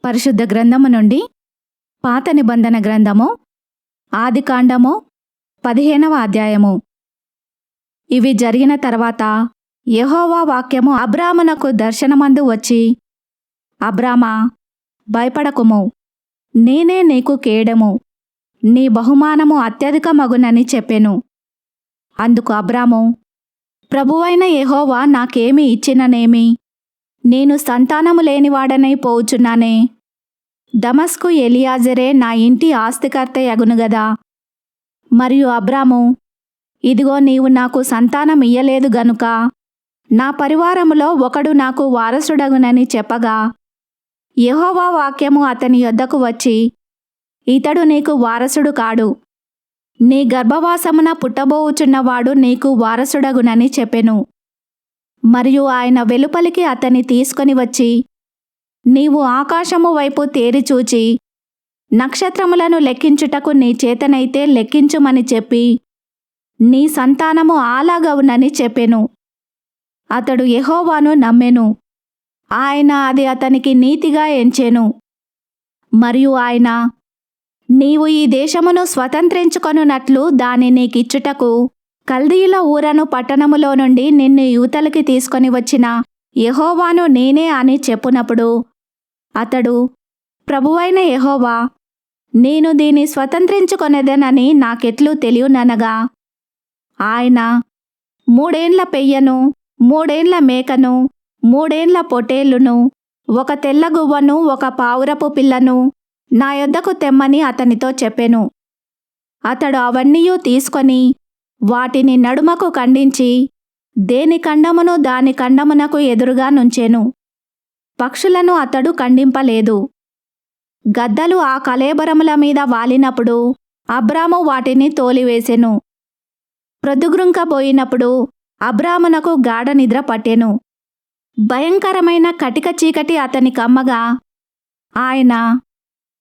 పరిశుద్ధ గ్రంథము నుండి పాత నిబంధన గ్రంథము ఆదికాండము 15వ అధ్యాయము. ఇవి జరిగిన తర్వాత యెహోవా వాక్యము అబ్రామునకు దర్శనమందు వచ్చి, అబ్రామా, భయపడకుము, నేనే నీకు కేడెము, నీ బహుమానము అత్యధికమగునని చెప్పెను. అందుకు అబ్రాము, ప్రభువైన యెహోవా నాకేమి ఇచ్చిననేమి? నేను సంతానము లేనివాడనై పోవుచున్నానే. దమస్కు ఎలియాజరే నా ఇంటి ఆస్తికర్త యగును గదా. మరియు అబ్రాము, ఇదిగో నీవు నాకు సంతానం ఇయ్యలేదు గనుక నా పరివారములో ఒకడు నాకు వారసుడగునని చెప్పగా, యెహోవా వాక్యము అతని యొద్దకు వచ్చి, ఇతడు నీకు వారసుడు కాడు, నీ గర్భవాసమున పుట్టబోవుచున్నవాడు నీకు వారసుడగునని చెప్పెను. మరియు ఆయన వెలుపలికి అతన్ని తీసుకొని వచ్చి, నీవు ఆకాశము వైపు తేరిచూచి నక్షత్రములను లెక్కించుటకు నీ చేతనైతే లెక్కించుమని చెప్పి, నీ సంతానము అలాగవునని చెప్పెను. అతడు యెహోవాను నమ్మెను, ఆయన అది అతనికి నీతిగా ఎంచెను. మరియు ఆయన, నీవు ఈ దేశమును స్వతంత్రించుకొనున్నట్లు దాని నీకిచ్చుటకు కల్దీయుల ఊరను పట్టణములో నుండి నిన్ను యువతలకి తీసుకొని వచ్చిన యెహోవాను నేనే అని చెప్పునప్పుడు అతడు, ప్రభువైన యెహోవా, నేను దీన్ని స్వతంత్రించుకొనేదనని నాకెట్లు తెలియననగా, ఆయన, 3 ఏండ్ల పెయ్యను, 3 ఏండ్ల మేకను, 3 ఏండ్ల పొటేలును, 1 తెల్లగువ్వను, 1 పావురపు పిల్లను నా యొద్దకు తెమ్మని అతనితో చెప్పెను. అతడు అవన్నీయూ తీసుకొని వాటిని నడుమకు ఖండించి దేని ఖండమును దాని ఖండమునకు ఎదురుగా నుంచెను. పక్షులను అతడు ఖండింపలేదు. గద్దలు ఆ కళేబరముల మీద వాలినప్పుడు అబ్రాము వాటిని తోలివేసెను. ప్రొద్దుగ్రుంకబోయినప్పుడు అబ్రామునకు గాఢ నిద్ర పట్టెను. భయంకరమైన కటిక చీకటి అతని కమ్మగా ఆయన,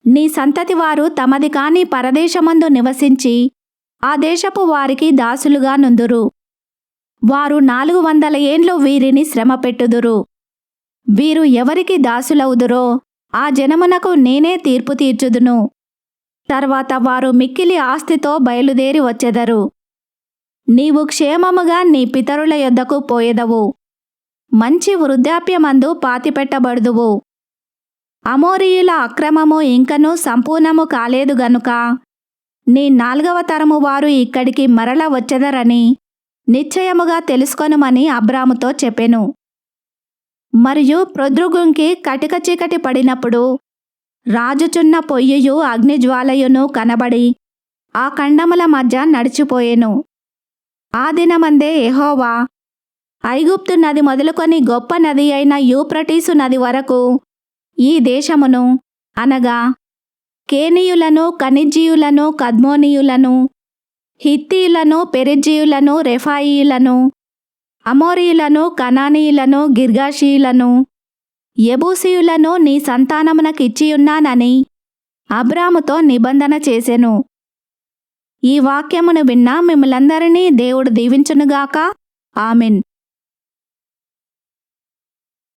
నీ సంతతి వారు తమది కాని పరదేశమందు నివసించి ఆ దేశపు వారికి దాసులుగా నుందురు. వారు 400 ఏండ్లు వీరిని శ్రమ పెట్టుదురు. వీరు ఎవరికి దాసులవుదురో ఆ జనమునకు నేనే తీర్పు తీర్చుదును. తర్వాత వారు మిక్కిలి ఆస్తితో బయలుదేరి వచ్చెదరు. నీవు క్షేమముగా నీ పితరుల యొద్దకు పోయెదవు. మంచి వృద్ధాప్యమందు పాతిపెట్టబడుదువు. అమోరీయుల అక్రమము ఇంకనూ సంపూర్ణము కాలేదు గనుక నీ 4వ తరము వారు ఇక్కడికి మరల వచ్చెదరని నిశ్చయముగా తెలుసుకొనుమని అబ్రాముతో చెప్పెను. మరియు ప్రొద్దుగుంకి కటిక చీకటి పడినప్పుడు రాజుచున్న పొయ్యియు అగ్నిజ్వాలయును కనబడి ఆ ఖండముల మధ్య నడిచిపోయెను. ఆ దినమందే యెహోవా ఐగుప్తు నది మొదలుకొని గొప్ప నది అయిన యూఫ్రటీసు నది వరకు ఈ దేశమును, అనగా కేనీయులను, కనిజ్జీయులను, కద్మోనీయులను, హిత్తీయులను, పెరిజ్జీయులను, రెఫాయీయులను, అమోరీయులను, కనానీయులను, గిర్గాషీయులను, యెబూసీయులను నీ సంతానమునకిచ్చియున్నానని అబ్రాముతో నిబంధన చేసెను. ఈ వాక్యమును విన్న మిమ్ములందరినీ దేవుడు దీవించునుగాక. ఆమెన్.